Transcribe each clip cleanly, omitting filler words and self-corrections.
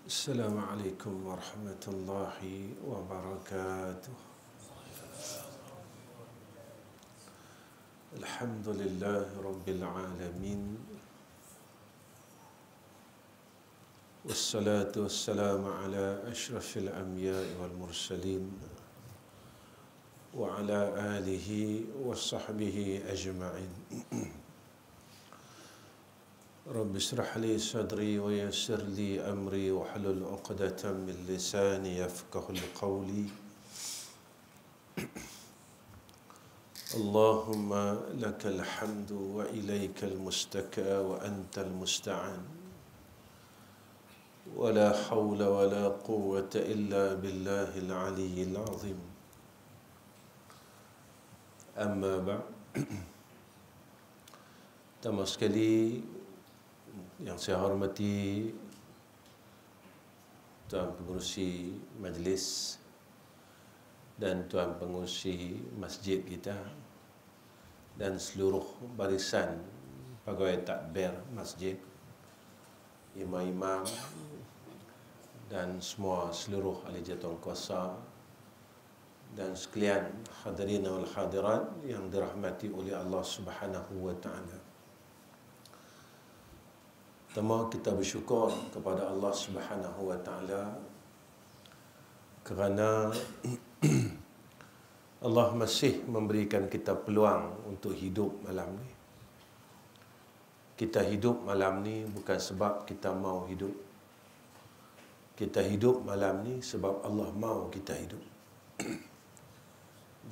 السلام عليكم ورحمة الله وبركاته. الحمد لله رب العالمين، والصلاة والسلام على أشرف الأنبياء والمرسلين وعلى آله وصحبه أجمعين. رب اشرح لي صدري ويسر لي أمري واحلل عقدة من لساني يفقهوا قولي. اللهم لك الحمد وإليك المستكى وأنت المستعان، ولا حول ولا قوة إلا بالله العلي العظيم. أما بعد، pertama sekali yang saya hormati Tuan Pengerusi Majlis dan Tuan Pengerusi Masjid kita dan seluruh barisan pegawai takbir masjid, imam-imam dan semua seluruh ahli jawatan kuasa dan sekalian hadirin wal hadirat yang dirahmati oleh Allah Subhanahu wa taala. Pertama, kita bersyukur kepada Allah Subhanahu wa taala kerana Allah masih memberikan kita peluang untuk hidup malam ni. Kita hidup malam ni bukan sebab kita mau hidup. Kita hidup malam ni sebab Allah mau kita hidup.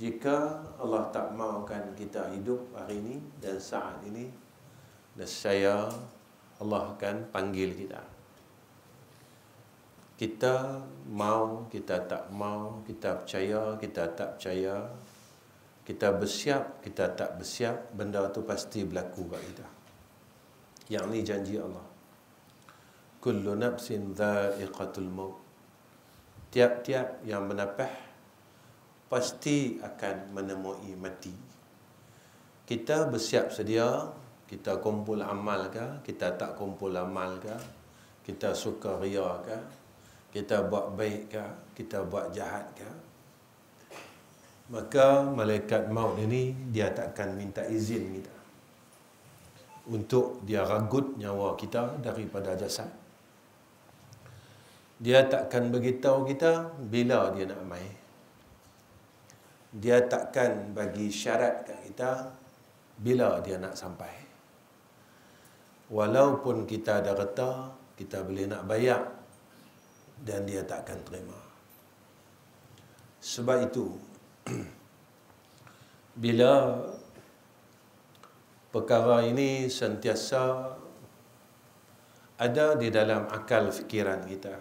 Jika Allah tak maukan kita hidup hari ini dan saat ini, nescaya Allah akan panggil kita. Kita mau, kita tak mau, kita percaya, kita tak percaya, kita bersiap, kita tak bersiap, benda tu pasti berlaku kat kita. Yang ni janji Allah. Kullu nafsin dha'iqatul maut. Tiap-tiap yang bernafas pasti akan menemui mati. Kita bersiap sedia. Kita kumpul amal ke, kita tak kumpul amal ke, kita suka ria ke, kita buat baik ke, kita buat jahat ke, maka malaikat maut ini dia takkan minta izin kita untuk dia ragut nyawa kita daripada jasad. Dia takkan beritahu kita bila dia nak mai. Dia takkan bagi syarat kat kita bila dia nak sampai. Walaupun kita ada harta, kita boleh nak bayar dan dia tak akan terima. Sebab itu, bila perkara ini sentiasa ada di dalam akal fikiran kita,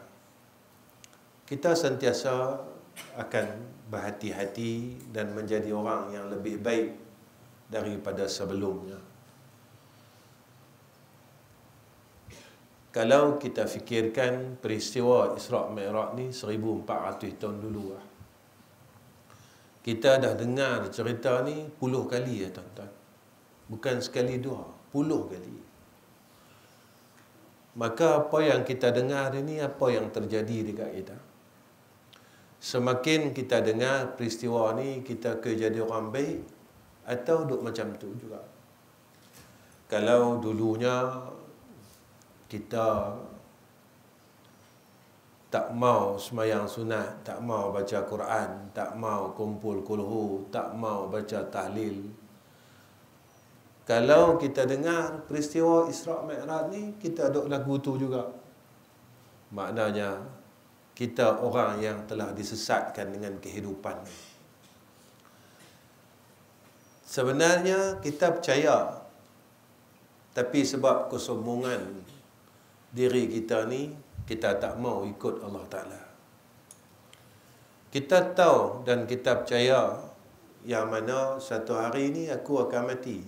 kita sentiasa akan berhati-hati dan menjadi orang yang lebih baik daripada sebelumnya. Kalau kita fikirkan peristiwa Isra' Mi'raj ni 1400 tahun dulu lah. Kita dah dengar cerita ni puluh kali ya tuan-tuan. Bukan sekali dua, puluh kali. Maka apa yang kita dengar ini, apa yang terjadi dekat kita? Semakin kita dengar peristiwa ni, kita ke jadi orang baik atau duk macam tu juga. Kalau dulunya kita tak mau semayang sunat, tak mau baca Quran, tak mau kumpul kulhu, tak mau baca tahlil. Kalau kita dengar peristiwa Isra' Mi'raj ni, kita duk lagu tu juga. Maknanya, kita orang yang telah disesatkan dengan kehidupan ni. Sebenarnya, kita percaya. Tapi sebab kesombongan diri kita ni, kita tak mau ikut Allah Ta'ala. Kita tahu dan kita percaya yang mana satu hari ni aku akan mati.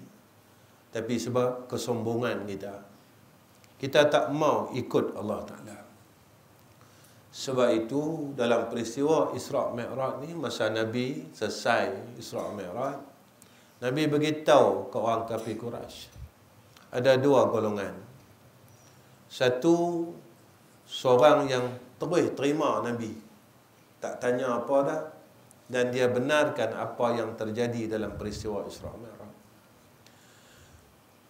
Tapi sebab kesombongan kita, kita tak mau ikut Allah Ta'ala. Sebab itu dalam peristiwa Isra' Mi'raj ni, masa Nabi selesai Isra' Mi'raj, Nabi beritahu ke orang kafir Quraisy, ada dua golongan. Satu seorang yang terus terima Nabi, tak tanya apa dah, dan dia benarkan apa yang terjadi dalam peristiwa Isra Mi'raj.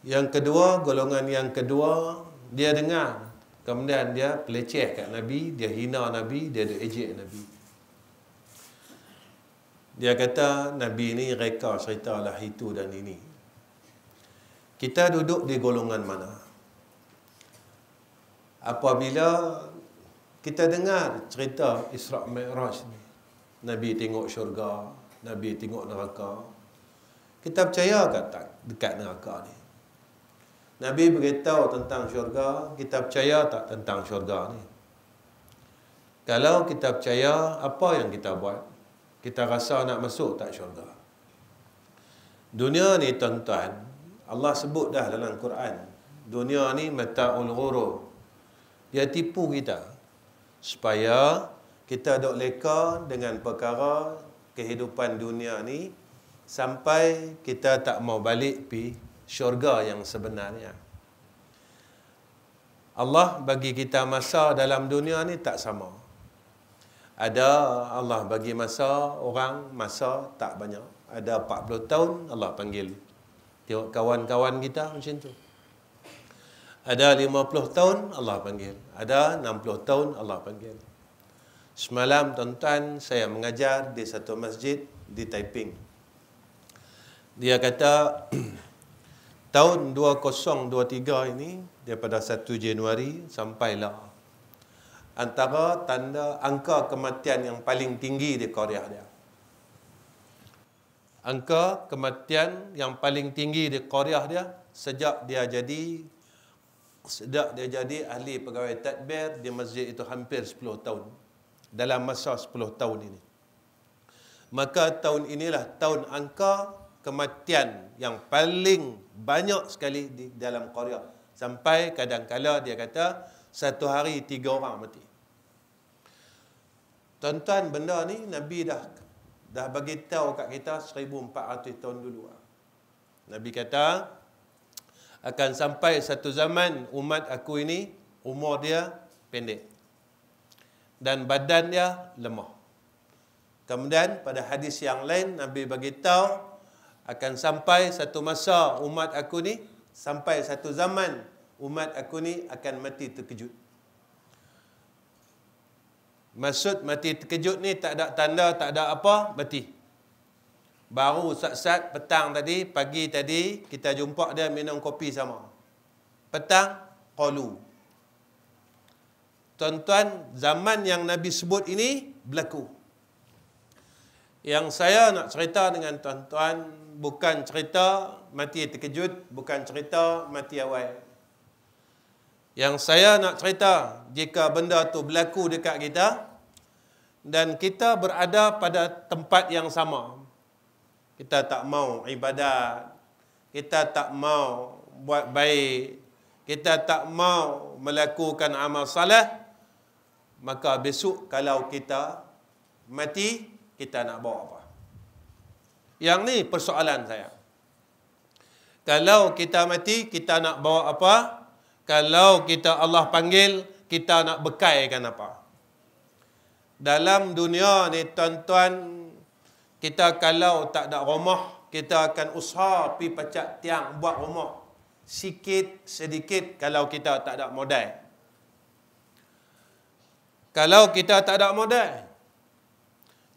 Yang kedua, golongan yang kedua, dia dengar, kemudian dia peleceh kat Nabi, dia hina Nabi, dia ejek Nabi. Dia kata Nabi ni reka cerita lah itu dan ini. Kita duduk di golongan mana? Apabila kita dengar cerita Isra Mi'raj ni, Nabi tengok syurga, Nabi tengok neraka, kita percaya ke tak dekat neraka ni? Nabi beritahu tentang syurga, kita percaya tak tentang syurga ni? Kalau kita percaya, apa yang kita buat? Kita rasa nak masuk tak syurga? Dunia ni tuan-tuan, Allah sebut dah dalam Quran, dunia ni mata'ul ghurur. Dia tipu kita supaya kita dok leka dengan perkara kehidupan dunia ni sampai kita tak mau balik pi syurga yang sebenarnya. Allah bagi kita masa dalam dunia ni tak sama. Ada Allah bagi masa orang masa tak banyak. Ada 40 tahun Allah panggil. Tengok kawan-kawan kita macam tu. Ada 50 tahun Allah panggil. Ada 60 tahun Allah panggil. Semalam tuan-tuan saya mengajar di satu masjid di Taiping. Dia kata tahun 2023 ini daripada 1 Januari sampailah antara tanda angka kematian yang paling tinggi di Korea dia. Angka kematian yang paling tinggi di Korea dia sejak dia jadi ahli pegawai tadbir di masjid itu hampir 10 tahun. Dalam masa 10 tahun ini. Maka tahun inilah tahun angka kematian yang paling banyak sekali di dalam Korea. Sampai kadang-kala dia kata satu hari 3 orang mati. Tuan-tuan, benda ni Nabi dah bagi tahu kat kita 1400 tahun dulu. Nabi kata akan sampai satu zaman umat aku ini umur dia pendek dan badan dia lemah. Kemudian pada hadis yang lain Nabi bagi tahu akan sampai satu masa umat aku ni, sampai satu zaman umat aku ni akan mati terkejut. Maksud mati terkejut ni tak ada tanda, tak ada apa, mati. Baru sat-sat petang tadi, pagi tadi kita jumpa dia minum kopi sama. Petang qalu. Tuan-tuan, zaman yang Nabi sebut ini berlaku. Yang saya nak cerita dengan tuan-tuan bukan cerita mati terkejut, bukan cerita mati awal. Yang saya nak cerita, jika benda tu berlaku dekat kita dan kita berada pada tempat yang sama, kita tak mau ibadat, kita tak mau buat baik, kita tak mau melakukan amal salah, maka besok kalau kita mati, kita nak bawa apa? Yang ni persoalan saya. Kalau kita mati, kita nak bawa apa? Kalau kita Allah panggil, kita nak bekaikan apa? Dalam dunia ni tuan-tuan, kita kalau tak ada rumah, kita akan usaha pergi pacak tiang buat rumah. Sikit sedikit kalau kita tak ada modal. Kalau kita tak ada modal,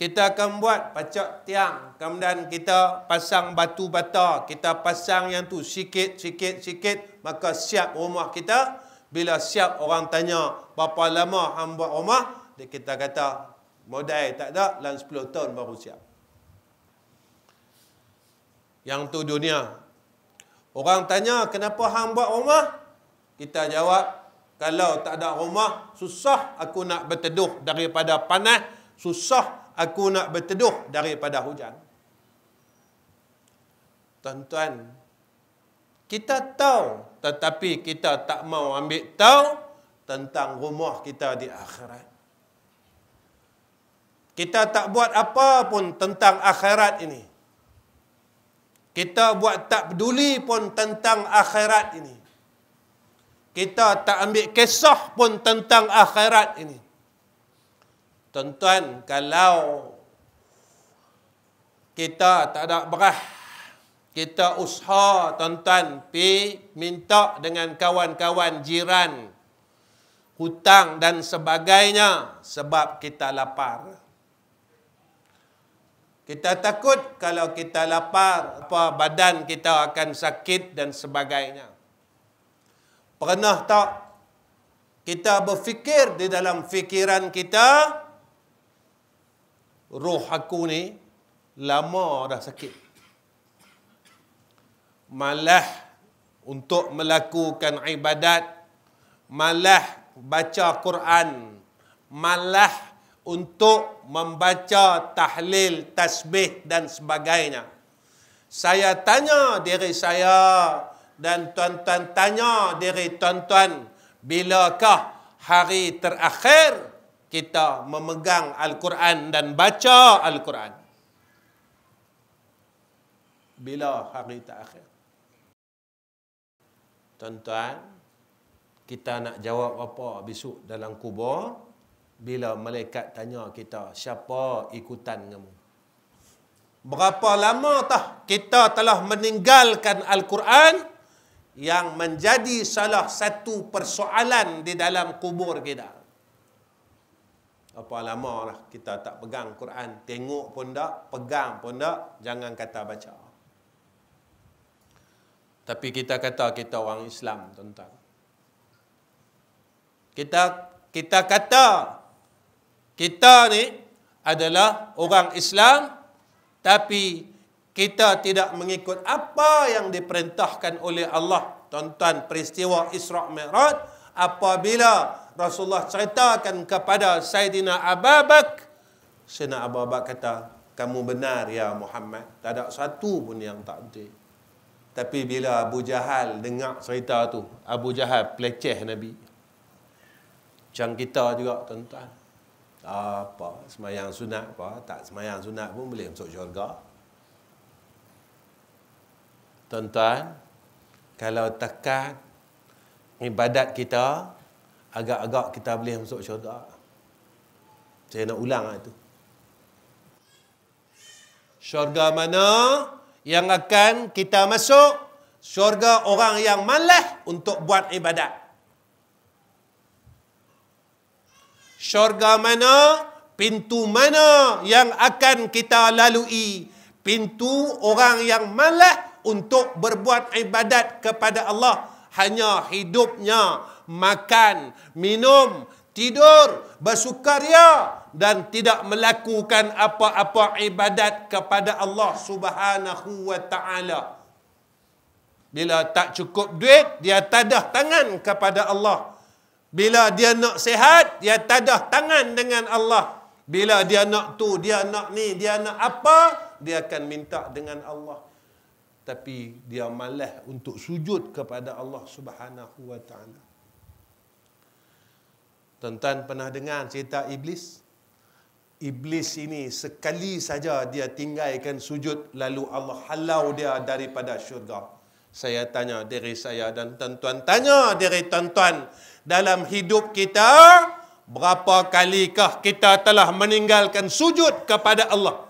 kita akan buat pacak tiang, kemudian kita pasang batu bata, kita pasang yang tu sikit, maka siap rumah kita. Bila siap orang tanya, berapa lama hang buat rumah? Kita kata, modal tak ada, dalam 10 tahun baru siap. Yang tu dunia. Orang tanya, kenapa hang buat rumah? Kita jawab, kalau tak ada rumah, susah aku nak berteduh daripada panas, susah aku nak berteduh daripada hujan. Tuan-tuan, kita tahu, tetapi kita tak mau ambil tahu tentang rumah kita di akhirat. Kita tak buat apa pun tentang akhirat ini. Kita buat tak peduli pun tentang akhirat ini. kita tak ambil kisah pun tentang akhirat ini. Tuan-tuan, kalau kita tak ada berah, kita usaha tuan-tuan pi minta dengan kawan-kawan jiran, hutang dan sebagainya sebab kita lapar. Kita takut kalau kita lapar, badan kita akan sakit dan sebagainya. Pernah tak kita berfikir di dalam fikiran kita, roh aku ni lama dah sakit. Malah untuk melakukan ibadat, malah baca Quran, malah untuk membaca tahlil, tasbih dan sebagainya. Saya tanya diri saya dan tuan-tuan tanya diri tuan-tuan, bilakah hari terakhir kita memegang Al-Quran dan baca Al-Quran? Bila hari terakhir? Tuan-tuan, kita nak jawab apa besok dalam kubur bila malaikat tanya kita, siapa ikutan kamu? Berapa lama tah kita telah meninggalkan Al-Quran yang menjadi salah satu persoalan di dalam kubur kita? Apa lama lah kita tak pegang Quran, tengok pun tak, pegang pun tak, jangan kata baca. Tapi kita kata kita orang Islam, tuan-tuan. Kita kata kita ni adalah orang Islam, tapi kita tidak mengikut apa yang diperintahkan oleh Allah. Tuan-tuan, peristiwa Isra' Mi'raj, apabila Rasulullah ceritakan kepada Sayyidina Abu Bakar, Sayyidina Abu Bakar kata, kamu benar ya Muhammad, tak ada satu pun yang tak betul. Tapi bila Abu Jahal dengar cerita tu, Abu Jahal peleceh Nabi. Macam kita juga, tuan-tuan. Apa, semayang sunat apa, tak semayang sunat pun boleh masuk syurga. Tuan-tuan, kalau tekan ibadat kita, agak-agak kita boleh masuk syurga. Saya nak ulang itu. Syurga mana yang akan kita masuk? Syurga orang yang malas untuk buat ibadat. Syurga mana, pintu mana yang akan kita lalui? Pintu orang yang malas untuk berbuat ibadat kepada Allah. Hanya hidupnya makan, minum, tidur, bersukaria dan tidak melakukan apa-apa ibadat kepada Allah Subhanahu wa ta'ala. Bila tak cukup duit, dia tadah tangan kepada Allah. Bila dia nak sihat, dia tadah tangan dengan Allah. Bila dia nak tu, dia nak ni, dia nak apa, dia akan minta dengan Allah. Tapi dia malas untuk sujud kepada Allah Subhanahu wa ta'ala. Tuan-tuan pernah dengar cerita Iblis? Iblis ini sekali saja dia tinggalkan sujud, lalu Allah halau dia daripada syurga. Saya tanya diri saya dan tuan-tuan tanya diri tuan-tuan, dalam hidup kita, berapa kalikah kita telah meninggalkan sujud kepada Allah?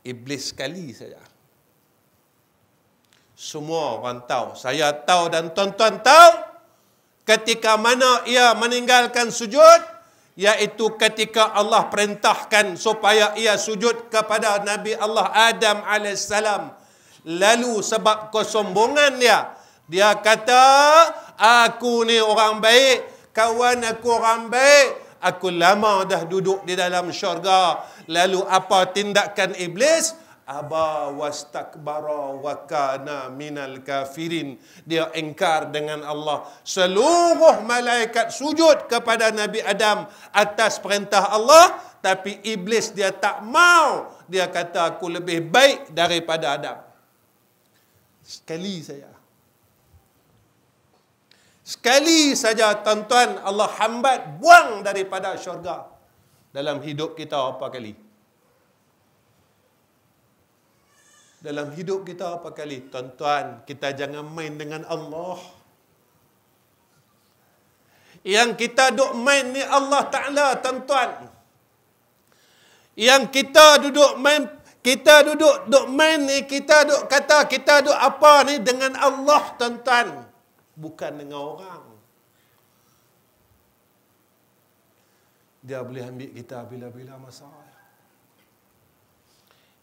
Iblis sekali saja. Semua orang tahu, saya tahu dan tuan-tuan tahu, ketika mana ia meninggalkan sujud, iaitu ketika Allah perintahkan supaya ia sujud kepada Nabi Allah Adam AS. Lalu sebab kesombongan dia kata, aku ni orang baik, kawan aku orang baik, aku lama dah duduk di dalam syurga. Lalu apa tindakan iblis? Aba wastakbara wa kana minal kafirin. Dia ingkar dengan Allah. Seluruh malaikat sujud kepada Nabi Adam atas perintah Allah, tapi iblis dia tak mau. Dia kata aku lebih baik daripada Adam. Sekali saja tuan-tuan, Allah hambat buang daripada syurga. Dalam hidup kita apa kali? Dalam hidup kita apa kali? Tuan-tuan, kita jangan main dengan Allah. Yang kita duk main ni Allah Ta'ala, tuan-tuan. Yang kita duduk main ni, kita duk kata kita duk apa ni dengan Allah, tuan-tuan. Bukan dengan orang. Dia boleh ambil kita bila-bila masa.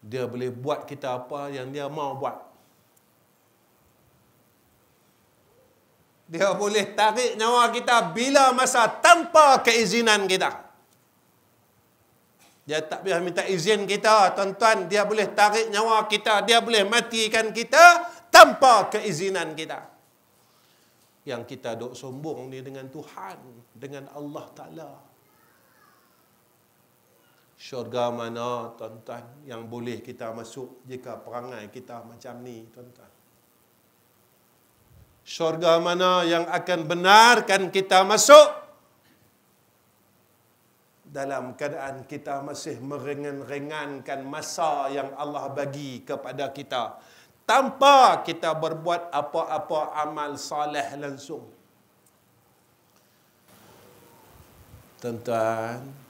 Dia boleh buat kita apa yang dia mau buat. Dia boleh tarik nyawa kita bila masa tanpa keizinan kita. Dia tak payah minta izin kita, tuan-tuan. Dia boleh tarik nyawa kita. Dia boleh matikan kita tanpa keizinan kita. Yang kita duk sombong ni dengan Tuhan, dengan Allah Ta'ala. Syurga mana, tuan-tuan, yang boleh kita masuk jika perangai kita macam ni, tuan-tuan? Syurga mana yang akan benarkan kita masuk dalam keadaan kita masih meringan-ringankan masa yang Allah bagi kepada kita, tanpa kita berbuat apa-apa amal soleh langsung. Tuan-tuan,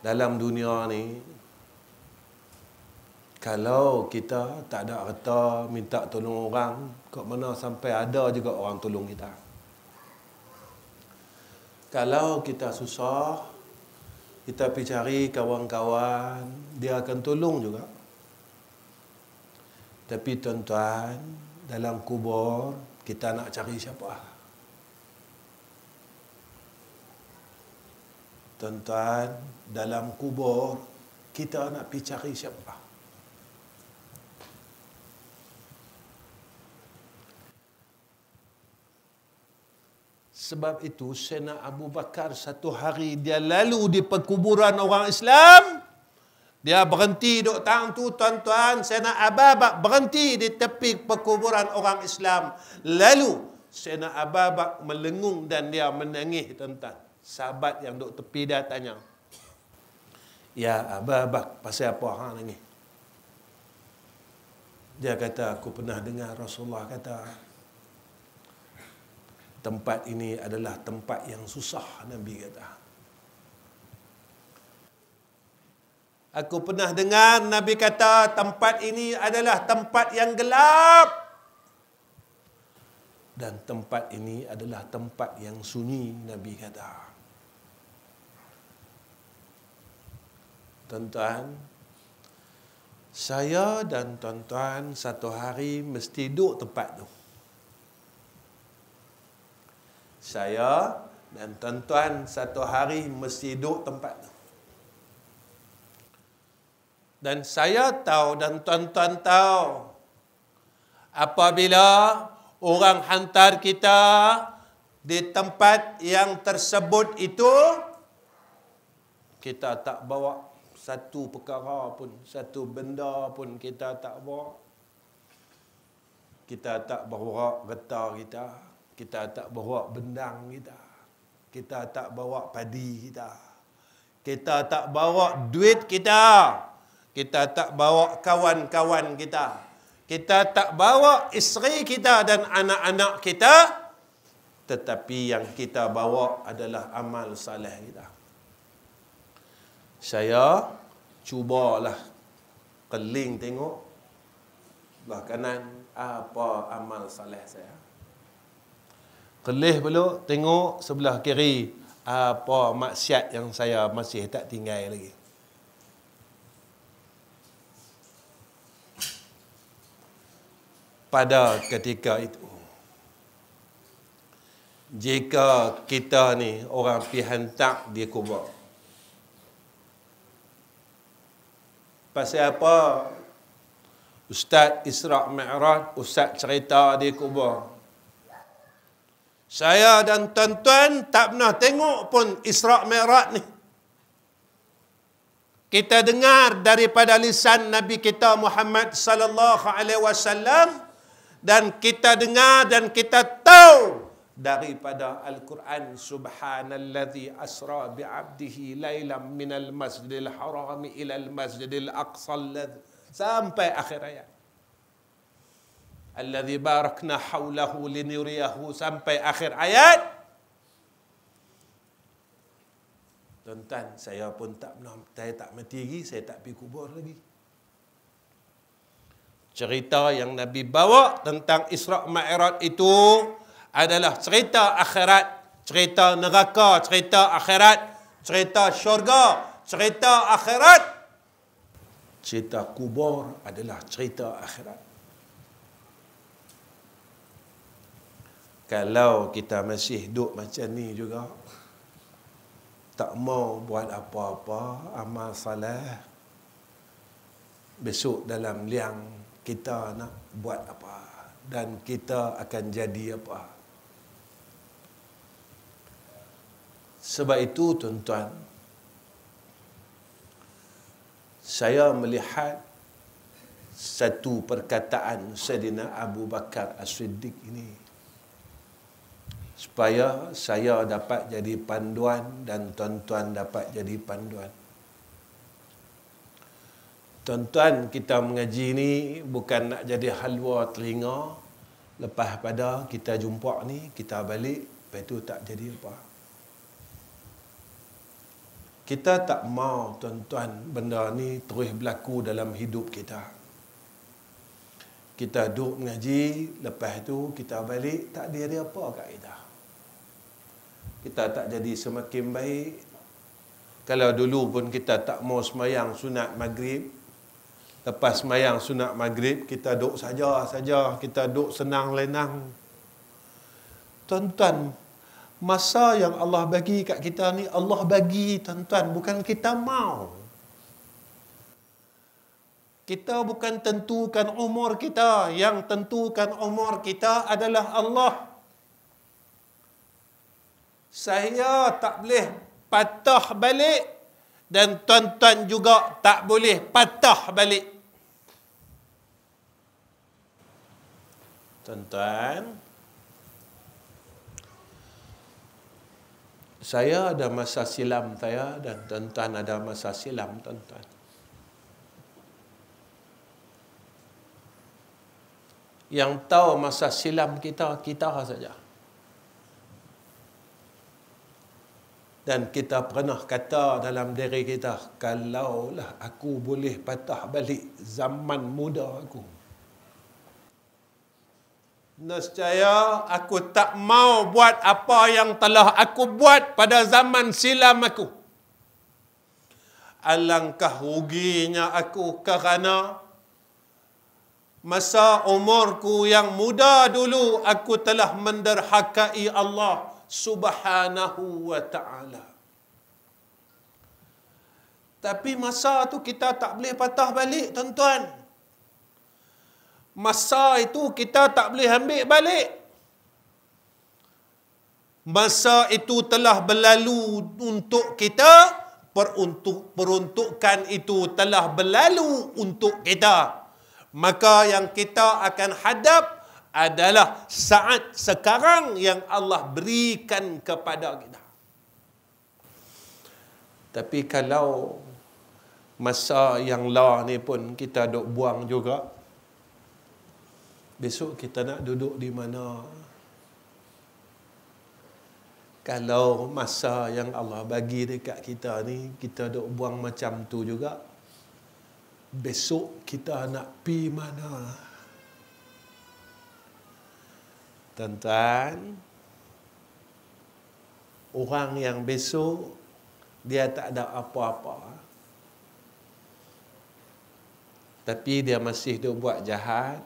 dalam dunia ni, kalau kita tak ada harta minta tolong orang, kat mana sampai ada juga orang tolong kita. Kalau kita susah, kita pergi cari kawan-kawan, dia akan tolong juga. Tapi tuan-tuan, dalam kubur, kita nak cari siapa? Tuan-tuan, dalam kubur, kita nak pergi cari siapa? Sebab itu, Sayyidina Abu Bakar satu hari dia lalu di perkuburan orang Islam. Dia berhenti duk tang tu, tuan-tuan. Sayyidina Abu Bakar berhenti di tepi perkuburan orang Islam. Lalu Sayyidina Abu Bakar melengung dan dia menangis, tuan-tuan. Sahabat yang duk tepi dia tanya, "Ya Abu Bakar, pasal apa hang nangis?" Dia kata, "Aku pernah dengar Rasulullah kata, tempat ini adalah tempat yang susah," Nabi kata. "Aku pernah dengar Nabi kata tempat ini adalah tempat yang gelap. Dan tempat ini adalah tempat yang sunyi," Nabi kata. Tuan-tuan, saya dan tuan-tuan satu hari mesti duduk tempat tu. Saya dan tuan-tuan satu hari mesti duduk tempat tu. Dan saya tahu dan tuan-tuan tahu, apabila orang hantar kita di tempat yang tersebut itu, kita tak bawa satu perkara pun, satu benda pun kita tak bawa. Kita tak bawa getah kita. Kita tak bawa bendang kita. Kita tak bawa padi kita. Kita tak bawa duit kita. Kita tak bawa kawan-kawan kita. Kita tak bawa isteri kita dan anak-anak kita. Tetapi yang kita bawa adalah amal saleh kita. Saya cubalah keling tengok belah kanan apa amal saleh saya. Kelih belok tengok sebelah kiri apa maksiat yang saya masih tak tinggal lagi. Pada ketika itu, jika kita ni orang pergi hantar di kubur, pasal apa Ustaz Isra' Mi'raj, Ustaz cerita di kubur. Saya dan tuan-tuan tak pernah tengok pun Isra' Mi'raj ni. Kita dengar daripada lisan Nabi kita Muhammad sallallahu alaihi wasallam, dan kita dengar dan kita tahu daripada Al-Quran, subhanallazi asra bi'abdihi lailam minal masjidil harami ilal masjidil aqsa Sampai akhir ayat. Allazi barakna haulahu linuriyahu, sampai akhir ayat. Tuan-tuan, saya pun saya tak mati lagi, saya tak pergi kubur lagi. Cerita yang Nabi bawa tentang Isra' Mi'raj itu adalah cerita akhirat, cerita neraka, cerita akhirat, cerita syurga, cerita akhirat. Cerita kubur adalah cerita akhirat. Kalau kita masih duduk macam ni juga, tak mau buat apa-apa amal salah, besok dalam liang kita nak buat apa dan kita akan jadi apa. Sebab itu tuan-tuan, saya melihat satu perkataan Sayyidina Abu Bakar As-Siddiq ini, supaya saya dapat jadi panduan dan tuan-tuan dapat jadi panduan. Tuan-tuan, kita mengaji ni bukan nak jadi halwa telinga, lepas pada kita jumpa ni, kita balik, lepas tu tak jadi apa. Kita tak mau tuan-tuan benda ni terus berlaku dalam hidup kita. Kita duduk mengaji, lepas tu kita balik, tak ada apa kat kita. Kita tak jadi semakin baik. Kalau dulu pun kita tak mau semayang sunat maghrib, lepas semayang sunat maghrib, kita duduk saja, kita duduk senang lenang. Tuan-tuan, masa yang Allah bagi kat kita ni, Allah bagi tuan-tuan, bukan kita mau. Kita bukan tentukan umur kita, yang tentukan umur kita adalah Allah. Saya tak boleh patah balik dan tuan-tuan juga tak boleh patah balik. Tuan-tuan, saya ada masa silam saya dan tuan-tuan ada masa silam tuan-tuan. Yang tahu masa silam kita, kita saja. Dan kita pernah kata dalam diri kita, kalaulah aku boleh patah balik zaman muda aku, nescaya aku tak mau buat apa yang telah aku buat pada zaman silam aku. Alangkah ruginya aku kerana masa umurku yang muda dulu aku telah menderhakai Allah Subhanahu wa ta'ala. Tapi masa tu kita tak boleh patah balik tuan-tuan. Masa itu kita tak boleh ambil balik. Masa itu telah berlalu untuk kita, peruntukan itu telah berlalu untuk kita. Maka yang kita akan hadap adalah saat sekarang yang Allah berikan kepada kita. Tapi kalau masa yang lah ni pun kita duk buang juga, besok kita nak duduk di mana? Kalau masa yang Allah bagi dekat kita ni, kita duk buang macam tu juga, besok kita nak pi mana? Tuan-tuan, orang yang besok dia tak ada apa-apa, tapi dia masih duk buat jahat,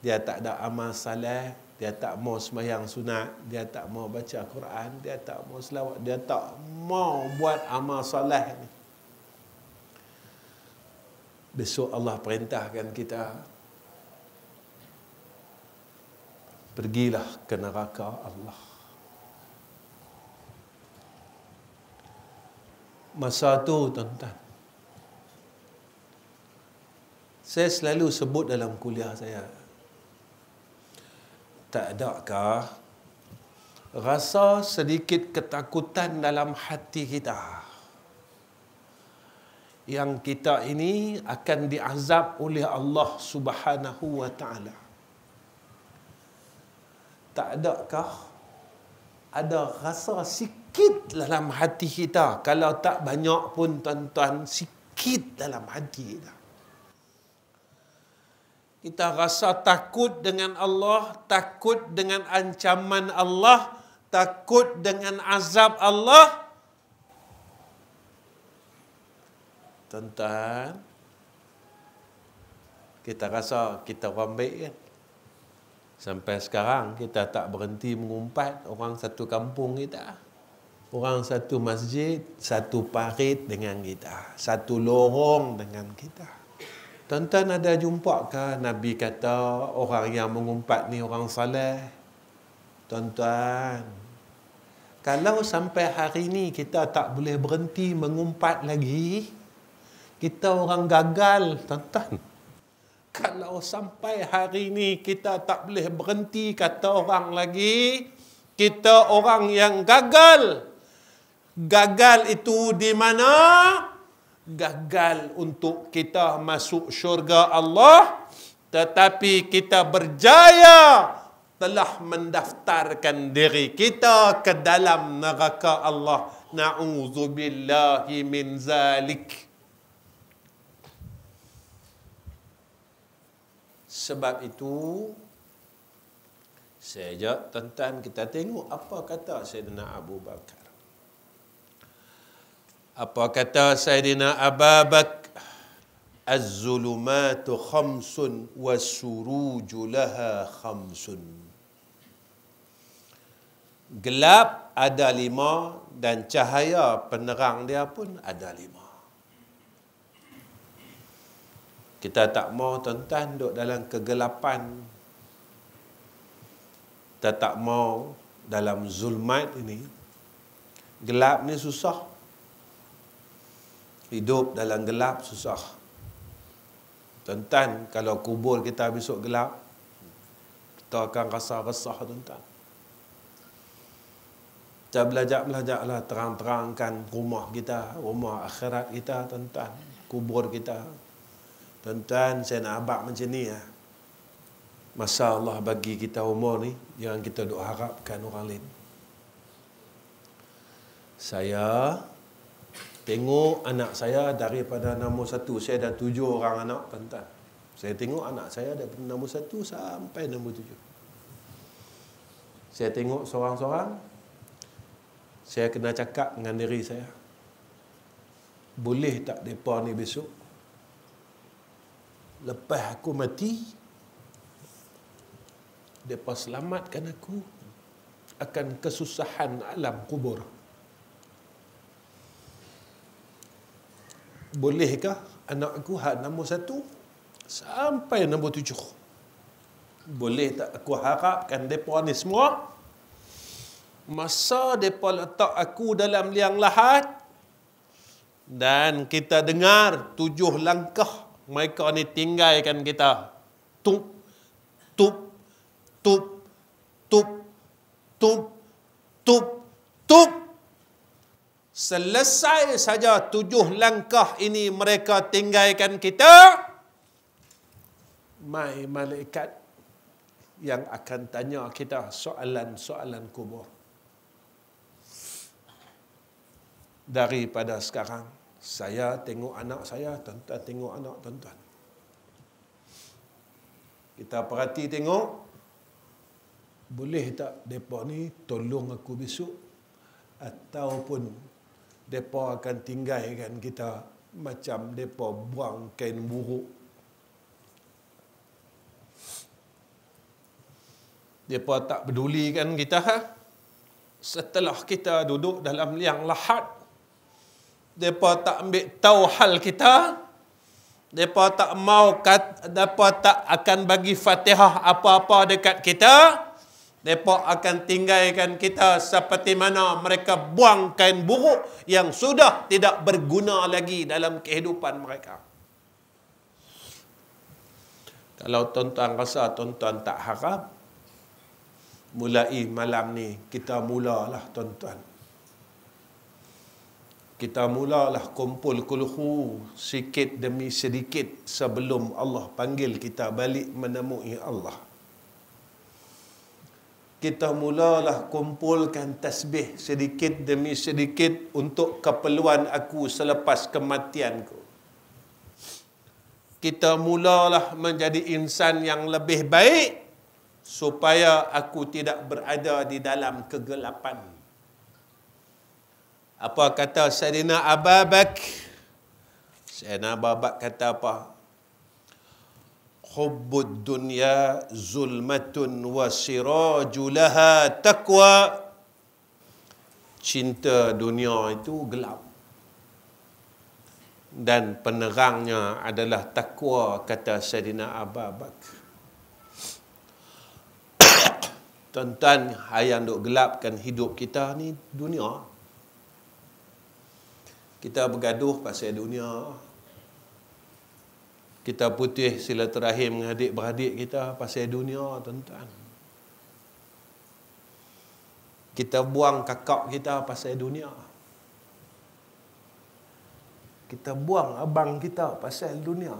dia tak ada amal saleh, dia tak mau sembahyang sunat, dia tak mau baca Quran, dia tak mau selawat, dia tak mau buat amal saleh ni. Besok Allah perintahkan kita, pergilah ke neraka Allah. Masa tu tuan-tuan, saya selalu sebut dalam kuliah saya, tak adakah rasa sedikit ketakutan dalam hati kita yang kita ini akan diazab oleh Allah Subhanahu wa taala. Tak adakah ada rasa sikit dalam hati kita, kalau tak banyak pun tuan-tuan, sikit dalam hati kita. Kita rasa takut dengan Allah, takut dengan ancaman Allah, takut dengan azab Allah. Tuan-tuan, kita rasa kita orang baik kan? Sampai sekarang kita tak berhenti mengumpat orang satu kampung kita. Orang satu masjid, satu parit dengan kita. Satu lorong dengan kita. Tuan-tuan ada jumpa ke Nabi kata orang yang mengumpat ni orang saleh? Tuan-tuan, kalau sampai hari ni kita tak boleh berhenti mengumpat lagi, kita orang gagal, tuan-tuan. Kalau sampai hari ni kita tak boleh berhenti kata orang lagi, kita orang yang gagal. Gagal itu di mana? Gagal untuk kita masuk syurga Allah, tetapi kita berjaya telah mendaftarkan diri kita ke dalam neraka Allah. Na'udzubillahi min zalik. Sebab itu, saya ajak tuan-tuan kita tengok apa kata Sayyidina Abu Bakar. Apa kata Sayyidina Abu Bakar? Az-zulumatu khamsun was-suruju laha khamsun. Gelap ada 5 dan cahaya penerang dia pun ada 5. Kita tak mau tuan-tuan duduk dalam kegelapan. Kita tak mau dalam zulmat ini. Gelap ni susah. Hidup dalam gelap susah. Tuan-tuan, kalau kubur kita besok gelap, kita akan rasa resah, tuan-tuan. Kita belajar-belajarlah terang-terangkan rumah kita, rumah akhirat kita, tuan-tuan. Kubur kita. Tuan-tuan, saya nak abad macam ni ya. Masa Allah bagi kita umur ni, jangan kita duk harapkan orang lain. Saya tengok anak saya daripada nombor 1. Saya ada 7 orang anak, tuan-tuan. Saya tengok anak saya daripada nombor 1 sampai nombor 7. Saya tengok seorang-seorang. Saya kena cakap dengan diri saya, boleh tak mereka ni besok, lepas aku mati, mereka selamatkan aku akan kesusahan alam kubur? Bolehkah anak aku hak nombor 1 sampai nombor 7? Boleh tak aku harapkan mereka ni semua, masa mereka letak aku dalam liang lahat, dan kita dengar 7 langkah mereka ni tinggalkan kita. Tup, tup, tup, tup, tup, tup, tup. Selesai saja 7 langkah ini mereka tinggalkan kita, mai malaikat yang akan tanya kita soalan-soalan kubur. Daripada sekarang, saya tengok anak saya, tuan-tuan tengok anak tuan-tuan. Kita perhati tengok, boleh tak mereka ni tolong aku besok, ataupun mereka akan tinggalkan kita macam mereka buang kain buruk. Mereka tak pedulikan kita. Setelah kita duduk dalam liang lahat, mereka tak ambil tahu hal kita. Mereka tak mau mereka tak akan bagi Fatihah apa-apa dekat kita. Mereka akan tinggalkan kita seperti mana mereka buang kain buruk yang sudah tidak berguna lagi dalam kehidupan mereka. Kalau tuan-tuan rasa tuan-tuan tak harap, mulai malam ni kita mulalah tuan-tuan. Kita mulalah kumpul kulhu sikit demi sedikit sebelum Allah panggil kita balik menemui Allah. Kita mulalah kumpulkan tasbih sedikit demi sedikit untuk keperluan aku selepas kematianku. Kita mulalah menjadi insan yang lebih baik supaya aku tidak berada di dalam kegelapan. Apa kata Sayyidina Abu Bakar? Sayyidina Abu Bakar kata apa? Hubbud dunya zulmatun wa sirajulaha taqwa. Cinta dunia itu gelap dan penerangnya adalah takwa, kata Sayyidina Abu Bakar. Tuan-tuan, yang duk gelapkan hidup kita ni dunia. Kita bergaduh pasal dunia. Kita putih silaturahim dengan adik-beradik kita pasal dunia, tuan-tuan. Kita buang kakak kita pasal dunia. Kita buang abang kita pasal dunia.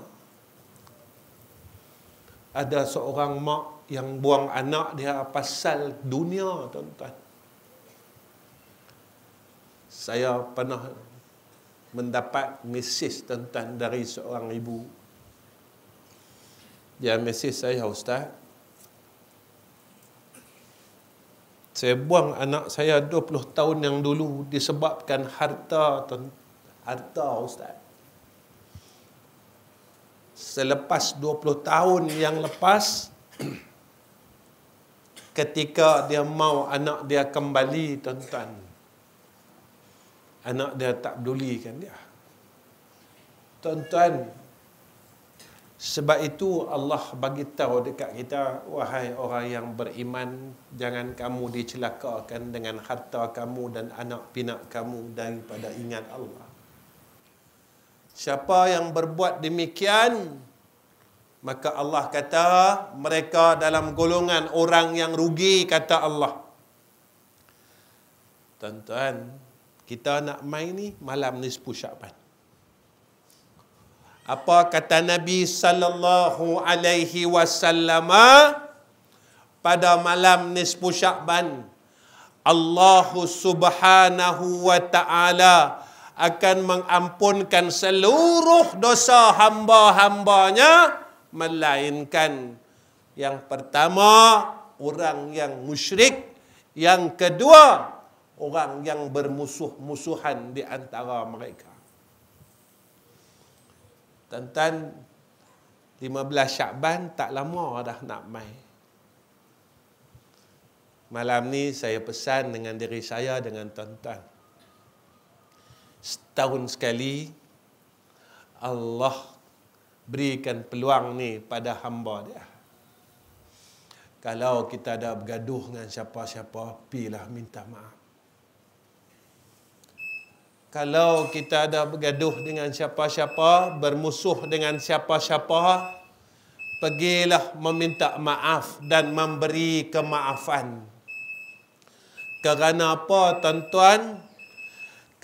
Ada seorang mak yang buang anak dia pasal dunia, tuan-tuan. Saya pernah mendapat mesej, tuan-tuan, dari seorang ibu. Dia mesej saya, Ustaz, saya buang anak saya 20 tahun yang dulu disebabkan harta, harta, Ustaz. Selepas 20 tahun yang lepas, ketika dia mau anak dia kembali, tuan-tuan, anak dia tak pedulikan dia. Tuan-tuan, sebab itu Allah bagi tahu dekat kita, wahai orang yang beriman, jangan kamu dicelakakan dengan harta kamu dan anak pinak kamu daripada ingat Allah. Siapa yang berbuat demikian, maka Allah kata mereka dalam golongan orang yang rugi, kata Allah. Tuan-tuan, kita nak main ni malam nisfu Syaban. Apa kata Nabi sallallahu alaihi wasallam pada malam nisfu Syaban? Allah Subhanahu wa taala akan mengampunkan seluruh dosa hamba-hambanya, melainkan yang pertama orang yang musyrik, yang kedua orang yang bermusuh-musuhan di antara mereka. Tuan-tuan, 15 Syakban tak lama dah nak mai. Malam ni saya pesan dengan diri saya, dengan tuan-tuan, setahun sekali Allah berikan peluang ni pada hamba dia. Kalau kita ada bergaduh dengan siapa-siapa, pilah minta maaf. Kalau kita ada bergaduh dengan siapa-siapa, bermusuh dengan siapa-siapa, pergilah meminta maaf dan memberi kemaafan. Kerana apa, tuan-tuan?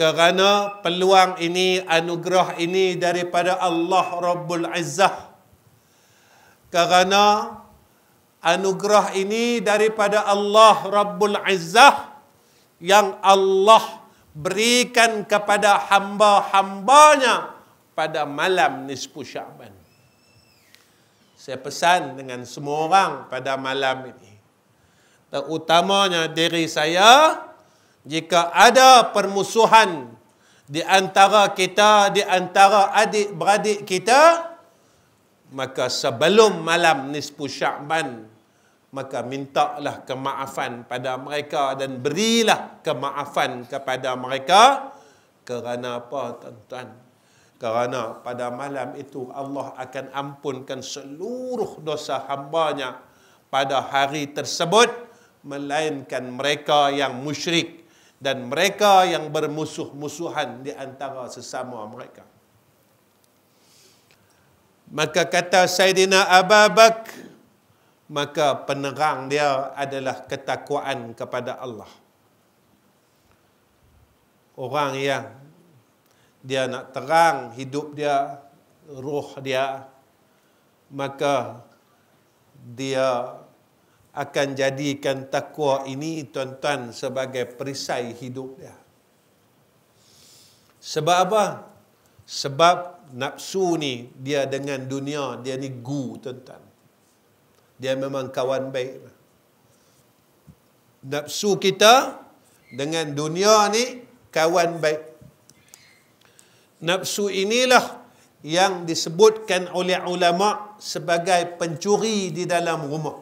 Kerana peluang ini, anugerah ini daripada Allah Rabbul Izzah. Kerana anugerah ini daripada Allah Rabbul Izzah yang Allah berikan kepada hamba-hambanya pada malam nisfu Syaban. Saya pesan dengan semua orang pada malam ini, terutamanya diri saya, jika ada permusuhan di antara kita, di antara adik-beradik kita, maka sebelum malam nisfu Syaban, maka mintalah kemaafan pada mereka dan berilah kemaafan kepada mereka. Kerana apa, tuan-tuan? Kerana pada malam itu Allah akan ampunkan seluruh dosa hambanya pada hari tersebut, melainkan mereka yang musyrik dan mereka yang bermusuh-musuhan di antara sesama mereka. Maka kata Sayyidina Abu Bakar, maka penerang dia adalah ketakwaan kepada Allah. Orang yang dia nak terang hidup dia, roh dia, maka dia akan jadikan takwa ini, tuan-tuan, sebagai perisai hidup dia. Sebab apa? Sebab nafsu ni, dia dengan dunia, dia ni gu, tuan-tuan. Dia memang kawan baik. Nafsu kita dengan dunia ni kawan baik. Nafsu inilah yang disebutkan oleh ulama sebagai pencuri di dalam rumah.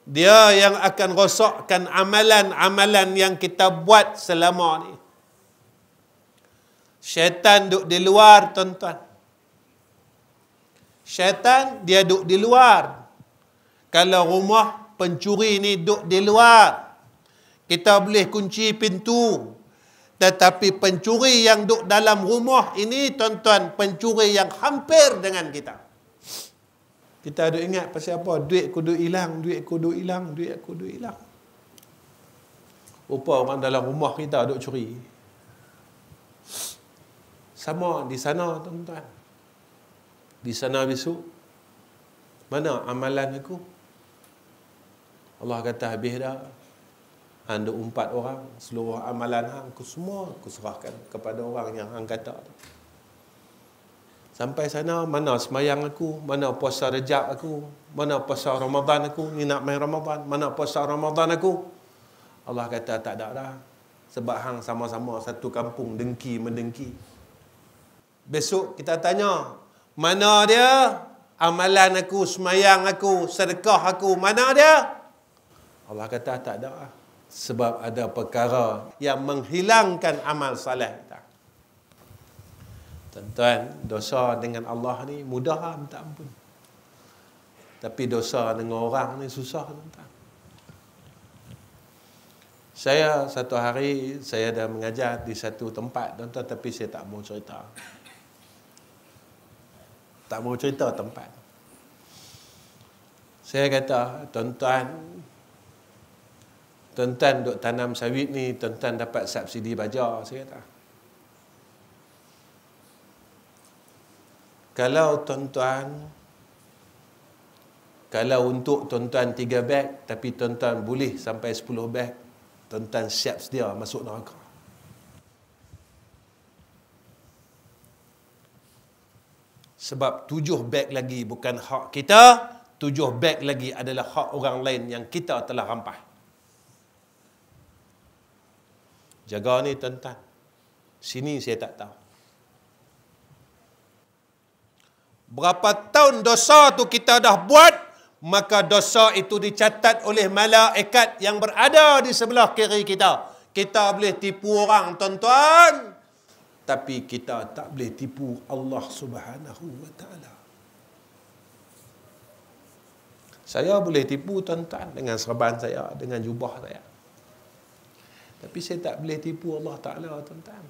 Dia yang akan rosakkan amalan-amalan yang kita buat selama ni. Syaitan duduk di luar, tuan-tuan. Syaitan dia duduk di luar. Kalau rumah, pencuri ni duduk di luar. Kita boleh kunci pintu. Tetapi pencuri yang duduk dalam rumah ini, tuan-tuan, pencuri yang hampir dengan kita. Kita duk ingat pasal apa? Duit ku duk hilang, duit ku duk hilang, duit ku duk hilang. Rupa orang dalam rumah kita duk curi. Sama di sana, tuan-tuan. Di sana besok, mana amalan aku? Allah kata habis dah. Hang duk 4 orang, seluruh amalan hang aku semua aku serahkan kepada orang yang hang kata. Sampai sana, mana semayang aku, mana puasa Rejab aku, mana puasa Ramadan aku, ni nak main Ramadan, mana puasa Ramadan aku? Allah kata tak ada dah. Sebab hang sama-sama satu kampung dengki mendengki. Besok kita tanya, mana dia amalan aku, semayang aku, sedekah aku, mana dia? Allah kata tak ada. Sebab ada perkara yang menghilangkan amal saleh kita. Tuan-tuan, dosa dengan Allah ni mudah minta ampun. Tapi dosa dengan orang ni susah, tuan-tuan. Saya satu hari, saya dah mengajar di satu tempat, tuan-tuan, tapi saya tak mau cerita. Tak mau cerita tempat. Saya kata, tuan-tuan duk tanam sawit ni, tuan-tuan dapat subsidi baja, saya kata. Kalau tuan-tuan, kalau untuk tuan-tuan 3 beg, tapi tuan-tuan boleh sampai 10 beg, tuan-tuan siap sedia masuk neraka. Sebab 7 beg lagi bukan hak kita, 7 beg lagi adalah hak orang lain yang kita telah rampas. Jaga ni, tuan-tuan. Sini saya tak tahu. Berapa tahun dosa tu kita dah buat, maka dosa itu dicatat oleh malaikat yang berada di sebelah kiri kita. Kita boleh tipu orang, tuan-tuan, tapi kita tak boleh tipu Allah Subhanahu wa taala. Saya boleh tipu, tuan-tuan, dengan serban saya, dengan jubah saya. Tapi saya tak boleh tipu Allah Ta'ala, tuan-tuan.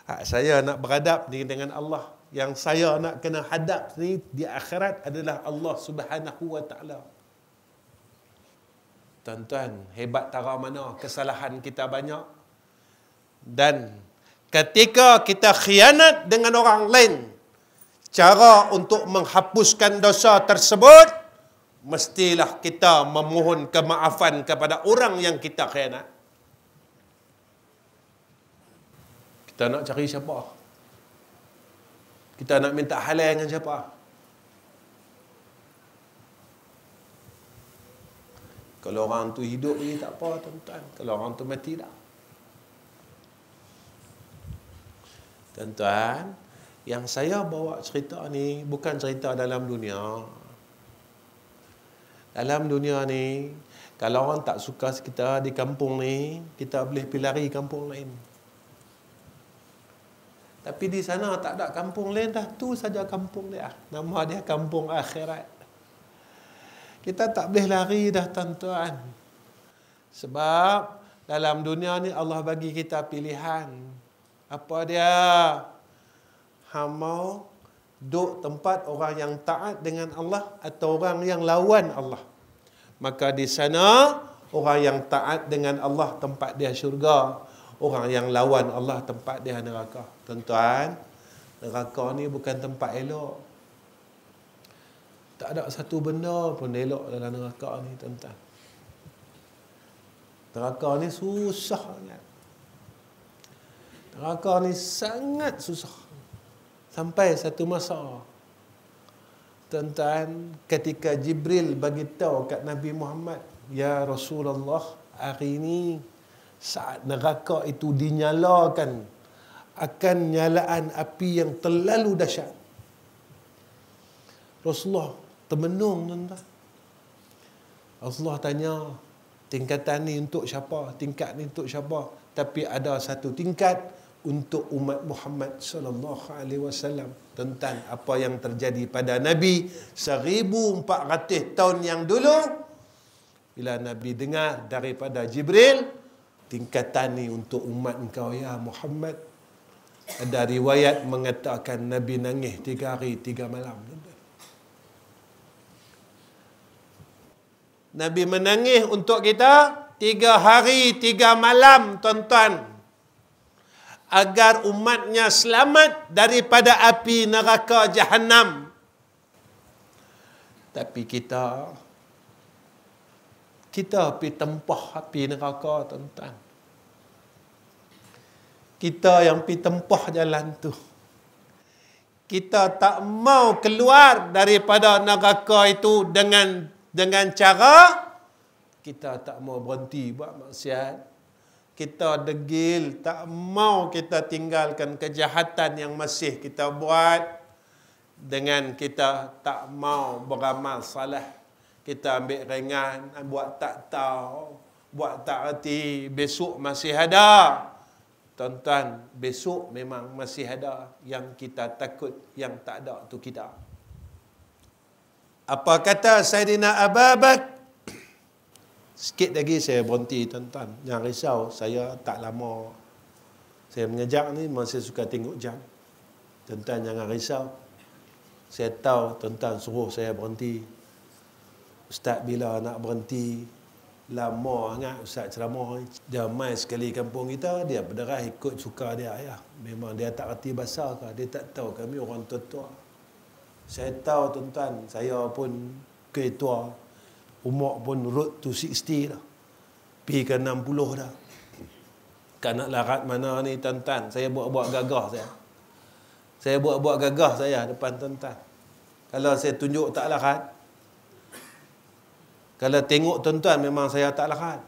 Hak saya nak beradab ni dengan Allah. Yang saya nak kena hadap ni di akhirat adalah Allah Subhanahu wa Ta'ala. Tuan-tuan, hebat tara mana kesalahan kita banyak. Dan ketika kita khianat dengan orang lain, cara untuk menghapuskan dosa tersebut, mestilah kita memohon kemaafan kepada orang yang kita khianat. Kita nak cari siapa? Kita nak minta halal dengan siapa? Kalau orang tu hidup lagi tak apa, tuan-tuan. Kalau orang tu mati dah. Tuan-tuan, yang saya bawa cerita ni bukan cerita dalam dunia. Dalam dunia ni, kalau orang tak suka kita di kampung ni, kita boleh pergi lari kampung lain. Tapi di sana tak ada kampung lain dah. Tu saja kampung dia. Nama dia kampung akhirat. Kita tak boleh lari dah, tuan-tuan. Sebab dalam dunia ni Allah bagi kita pilihan. Apa dia? Hang mau duduk tempat orang yang taat dengan Allah atau orang yang lawan Allah? Maka di sana orang yang taat dengan Allah tempat dia syurga. orang yang lawan Allah tempat dia neraka. Tuan-tuan, neraka ni bukan tempat elok. Tak ada satu benda pun elok dalam neraka ni, tuan-tuan. Neraka ni susah sangat. Neraka ni sangat susah. Sampai satu masa, tuan-tuan, ketika Jibril bagi tahu kat Nabi Muhammad, ya Rasulullah, hari ni saat neraka itu dinyalakan, akan nyalaan api yang terlalu dahsyat. Rasulullah termenung, tuan-tuan. Rasulullah tanya, tingkatan ni untuk siapa? Tingkat ni untuk siapa? Tapi ada satu tingkat untuk umat Muhammad sallallahu alaihi wasallam. Tentang apa yang terjadi pada Nabi 1400 tahun yang dulu, bila Nabi dengar daripada Jibril, tingkatan ni untuk umat engkau ya Muhammad. Ada riwayat mengatakan Nabi nangis 3 hari 3 malam. Nabi menangis untuk kita 3 hari 3 malam, tuan-tuan, agar umatnya selamat daripada api neraka Jahannam. Tapi kita pergi tempah api neraka, tuan-tuan. Kita yang pergi tempah jalan tu. Kita tak mau keluar daripada neraka itu dengan cara kita tak mau berhenti buat maksiat. Kita degil, tak mau kita tinggalkan kejahatan yang masih kita buat, dengan kita tak mau beramal salah. Kita ambil ringan, buat tak tahu, buat tak erti, besok masih ada. Tuan-tuan, besok memang masih ada. Yang kita takut, yang tak ada tu kita. Apa kata Saidina Abu Bakar? Sikit lagi saya berhenti, tuan-tuan. Jangan risau, saya tak lama. Saya mengajak ni, memang saya suka tengok jam. Tuan-tuan jangan risau. Saya tahu tuan-tuan suruh saya berhenti. Ustaz bila nak berhenti? Lama sangat Ustaz ceramah ni. Dia mai sekali kampung kita, dia berderah ikut suka dia. Ya. Memang dia tak erti bahasa ke, dia tak tahu kami orang tua-tua. Saya tahu tuan-tuan, saya pun ketua. Umur pun road to 60 dah. Pergi ke 60 dah. Kan nak larat mana ni tuan-tuan. Saya buat-buat gagah saya. Saya buat-buat gagah saya depan tuan-tuan. Kalau saya tunjuk tak larat. Kalau tengok tuan-tuan memang saya tak larat.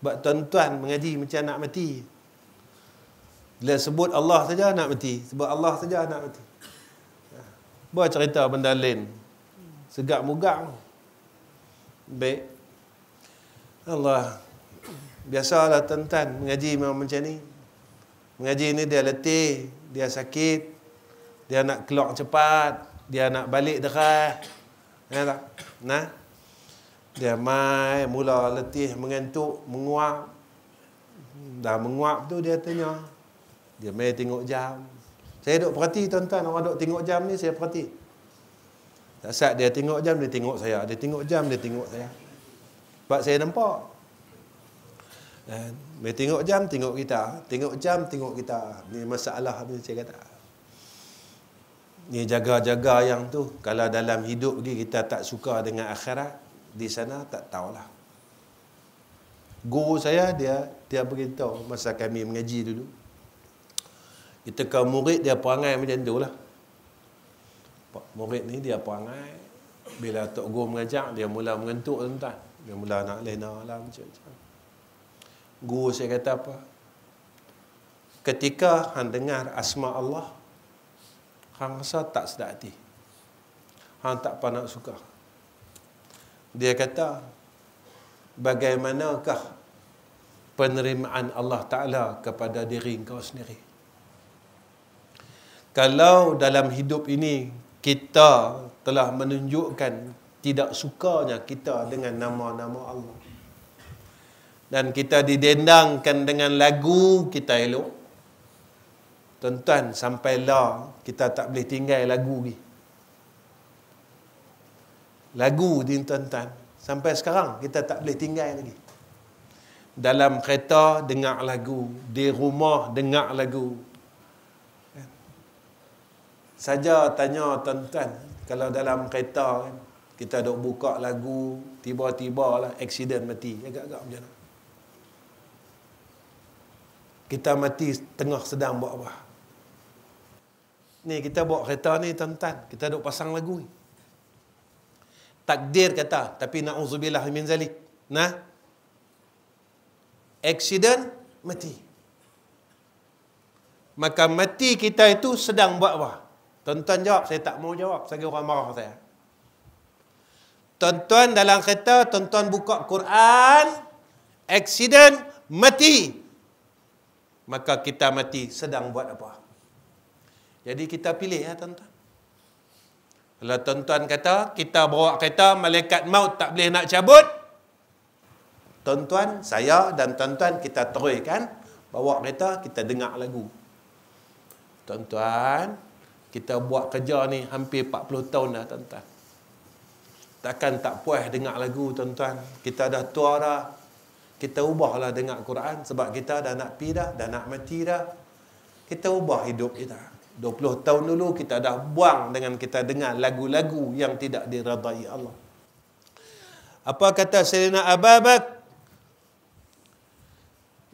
Sebab tuan-tuan mengaji macam nak mati. Bila sebut Allah saja nak mati. Sebut Allah saja nak mati. Buat cerita benda lain. Segak-mugak. Baik. Allah. Biasalah tuan-tuan mengaji memang macam ni. Mengaji ni dia letih, dia sakit, dia nak keluar cepat, dia nak balik derah. Ya tak? Nah. Dia mai mula letih, mengantuk, menguap. Dah menguap tu dia tanya. Dia mai tengok jam. Saya duk perhati tuan-tuan, orang duk tengok jam ni saya perhati. Tak saat dia tengok jam, dia tengok saya. Dia tengok jam, dia tengok saya. Sebab saya nampak. Dan dia tengok jam, tengok kita. Tengok jam, tengok kita. Ni masalah ni saya kata. Ni jaga-jaga yang tu. Kalau dalam hidup lagi kita tak suka dengan akhirat, di sana tak tahulah. Guru saya, dia beritahu masa kami mengaji dulu. Kita ke murid dia perangai macam tu lah. Murid ni dia perangai. Bila Tok Guru mengajak, dia mula mengantuk tuan-tuan. Dia mula nak lena lah macam-macam. Guru saya kata apa? Ketika hang dengar asma Allah, hang rasa tak sedap hati. Hang tak pernah suka. Dia kata, bagaimanakah penerimaan Allah Ta'ala kepada diri kau sendiri? Kalau dalam hidup ini kita telah menunjukkan tidak sukanya kita dengan nama-nama Allah, dan kita didendangkan dengan lagu kita elok, tuan-tuan, sampailah kita tak boleh tinggal lagu lagi. Lagu ni tuan-tuan, sampai sekarang kita tak boleh tinggal lagi. dalam kereta dengar lagu, di rumah dengar lagu. Saja tanya tuan-tuan, kalau dalam kereta kan, kita duk buka lagu, tiba-tiba lah aksiden mati, agak-agak macam mana? Kita mati tengah sedang buat apa? Ni kita bawa kereta ni tuan-tuan, kita duk pasang lagu ni. Takdir kata, tapi na'udzubillah min zalik. Nah, aksiden mati. Maka mati kita itu sedang buat apa? Tuan-tuan jawab, saya tak mau jawab, saya orang marah saya. Tuan-tuan dalam kereta, tuan-tuan buka Quran, aksiden mati. Maka kita mati sedang buat apa? Jadi kita pilih ya tuan-tuan. Kalau tuan-tuan kata, kita bawa kereta, malaikat maut tak boleh nak cabut, tuan-tuan, saya dan tuan-tuan kita teruskan, bawa kereta, kita dengar lagu. Tuan-tuan, kita buat kerja ni hampir 40 tahun dah tuan-tuan. Takkan tak puas dengar lagu tuan-tuan. Kita dah tua dah. Kita ubahlah dengar Quran sebab kita dah nak pi dah nak mati dah. Kita ubah hidup kita. 20 tahun dulu kita dah buang dengan kita dengar lagu-lagu yang tidak diredai Allah. Apa kata Sayyidina Abu Bakar?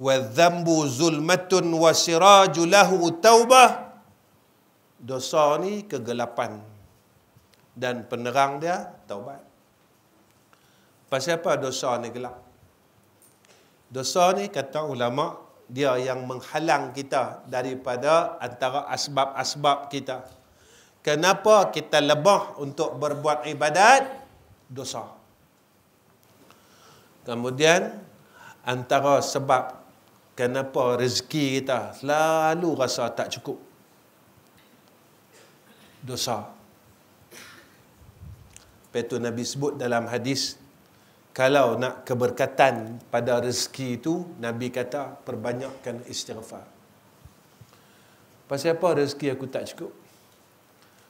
Wa dzambu zulmatun wa siraju lahu taubah. Dosa ni kegelapan dan penerang dia taubat. Pasal apa dosa ni gelap? Dosa ni kata ulama, dia yang menghalang kita daripada antara asbab-asbab kita. Kenapa kita lebah untuk berbuat ibadat? Dosa. Kemudian antara sebab kenapa rezeki kita selalu rasa tak cukup, dosa. Lepas tu Nabi sebut dalam hadis, kalau nak keberkatan pada rezeki itu, Nabi kata perbanyakkan istighfar. Pasal apa rezeki aku tak cukup?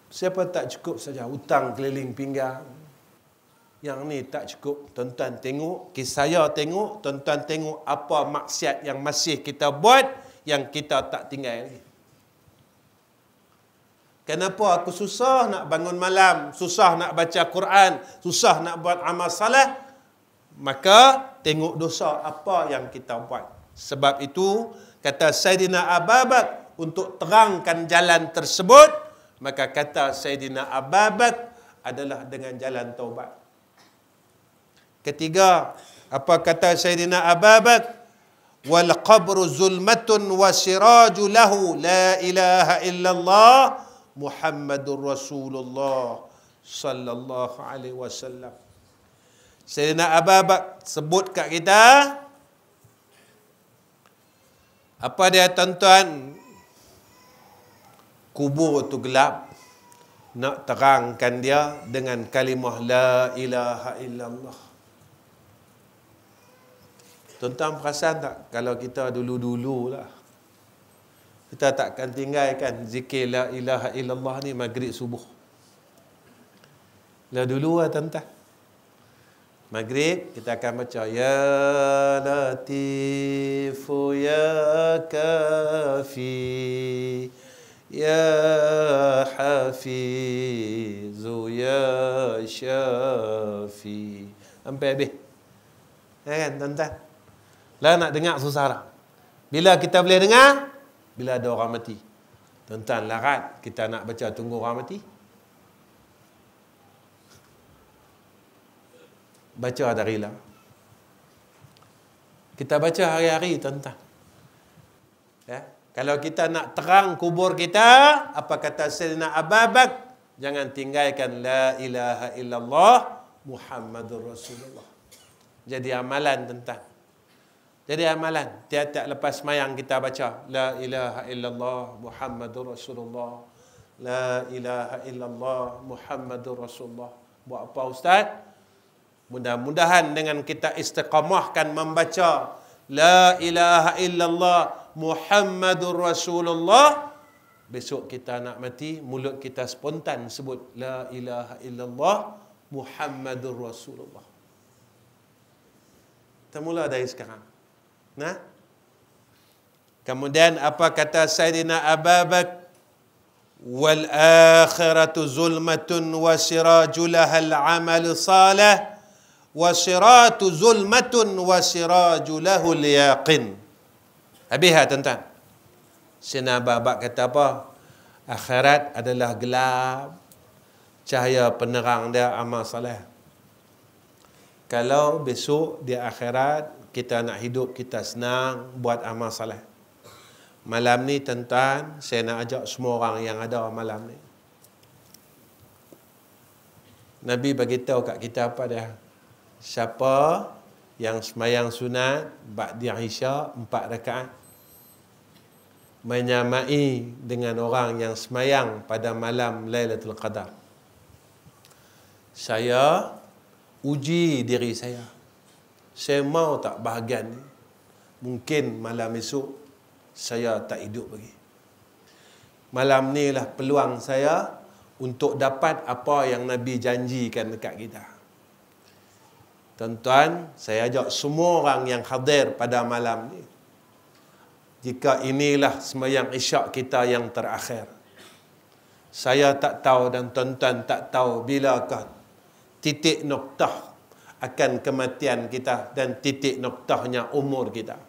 Siapa tak cukup saja? Hutang keliling pinggang. Yang ni tak cukup. Tuan-tuan tengok, saya tengok, tuan-tuan tengok apa maksiat yang masih kita buat, yang kita tak tinggal lagi. Kenapa aku susah nak bangun malam, susah nak baca Quran, susah nak buat amal salah? Maka tengok dosa apa yang kita buat. Sebab itu kata Sayyidina Abu Bakar, untuk terangkan jalan tersebut, maka kata Sayyidina Abu Bakar adalah dengan jalan taubat. Ketiga, apa kata Sayyidina Abu Bakar? Wal qabru zulmatun wa siraju lahu la ilaha illallah Muhammadur Rasulullah sallallahu alaihi wasallam. Sayyidina Abu Bakar sebut kat kita, apa dia tuan-tuan? Kubur tu gelap, nak terangkan dia dengan kalimah la ilaha illallah. Tuan-tuan perasan tak kalau kita dulu-dulu lah, kita takkan tinggalkan zikir la ilaha illallah ni maghrib subuh. Lah dulu lah tuan-tuan, maghrib kita akan baca ya latifu ya kafi ya hafizu ya syafi sampai habis. Kan tuan-tuan? Lah nak dengar susah tak? Bila kita boleh dengar? Bila ada orang mati. Tuan-tuan larat kita nak baca tunggu orang mati? Baca dari lah. Kita baca hari-hari tuan-tuan. Ya? Kalau kita nak terang kubur kita, apa kata Sayyidina Abu Bakar? Jangan tinggalkan la ilaha illallah Muhammadur Rasulullah. Jadi amalan tuan-tuan. Jadi amalan, tiap-tiap lepas semayang kita baca la ilaha illallah Muhammadur Rasulullah. La ilaha illallah Muhammadur Rasulullah. Buat apa ustaz? Mudah-mudahan dengan kita istiqamahkan membaca la ilaha illallah Muhammadur Rasulullah, besok kita nak mati, mulut kita spontan sebut la ilaha illallah Muhammadur Rasulullah. Kita mula dari sekarang. Nah. Kemudian apa kata Sayyidina Abu Bakar? Wal akhiratu zulmatun wa sirajulahal amal salih wa siratu zulmatun wa sirajulahul yaqin. Habis tuan-tuan. Sayyidina Abu Bakar kata apa? Akhirat adalah gelap, cahaya penerang dia amal soleh. Kalau besok di akhirat kita nak hidup, kita senang buat amal soleh. Malam ni tuan-tuan, saya nak ajak semua orang yang ada malam ni. Nabi bagi tahu kat kita apa dia? Siapa yang sembahyang sunat ba'da Isya 4 rakaat menyamai dengan orang yang sembahyang pada malam Lailatul Qadar. Saya uji diri saya. Saya mau tak bahagian ni? Mungkin malam esok saya tak hidup lagi. Malam ni lah peluang saya untuk dapat apa yang Nabi janjikan dekat kita. Tuan-tuan, saya ajak semua orang yang hadir pada malam ni. Jika inilah sembahyang Isyak kita yang terakhir. Saya tak tahu dan tuan-tuan tak tahu bilakah titik noktah akan kematian kita dan titik noktahnya umur kita.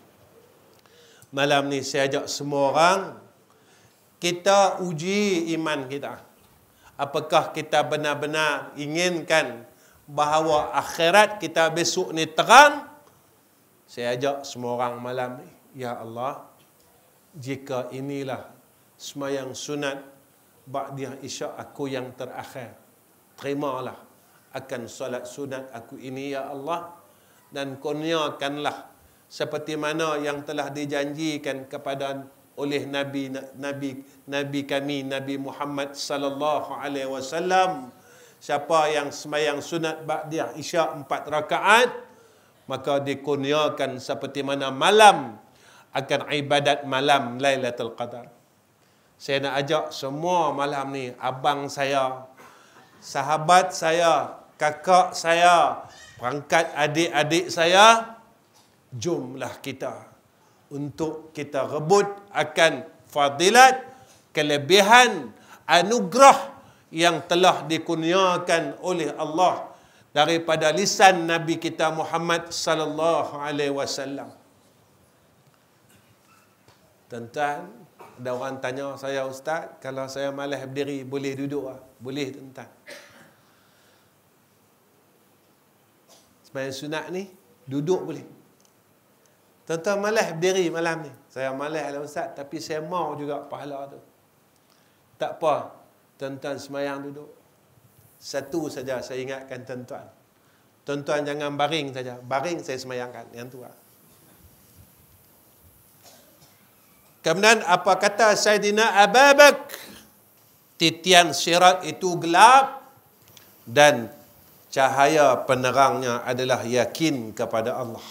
Malam ni saya ajak semua orang, kita uji iman kita. Apakah kita benar-benar inginkan bahawa akhirat kita besok ni terang? Saya ajak semua orang malam ni, ya Allah, jika inilah sembahyang sunat ba'da Isyak aku yang terakhir, terimalah akan solat sunat aku ini ya Allah, dan kurniakanlah seperti mana yang telah dijanjikan kepada oleh Nabi kami Nabi Muhammad sallallahu alaihi wasallam. Siapa yang sembahyang sunat ba'da Isyak 4 rakaat, maka dikurniakan seperti mana malam akan ibadat malam Lailatul Qadar. Saya nak ajak semua malam ni, abang saya, sahabat saya, kakak saya, perangkat adik-adik saya, jomlah kita untuk kita rebut akan fadilat, kelebihan, anugerah yang telah dikurniakan oleh Allah daripada lisan Nabi kita Muhammad sallallahu alaihi wasallam. Tuan-tuan, ada orang tanya saya, Ustaz, kalau saya malas berdiri boleh duduk tak? Boleh tuan-tuan. Sembahyang sunat ni duduk boleh. Tuan-tuan malas berdiri malam ni. Saya malas lah Ustaz, tapi saya mau juga pahala tu. Tak apa, tuan-tuan sembahyang duduk. Satu saja saya ingatkan tuan-tuan. Tuan-tuan jangan baring saja. Baring saya sembahyangkan. Yang tu lah. Kemudian apa kata Sayyidina Abu Bakar? Titian sirat itu gelap dan cahaya penerangnya adalah yakin kepada Allah.